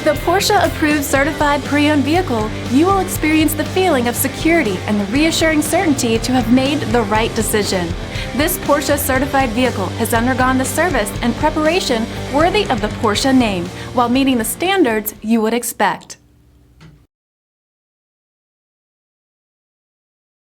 With a Porsche approved certified pre-owned vehicle, you will experience the feeling of security and the reassuring certainty to have made the right decision. This Porsche certified vehicle has undergone the service and preparation worthy of the Porsche name, while meeting the standards you would expect.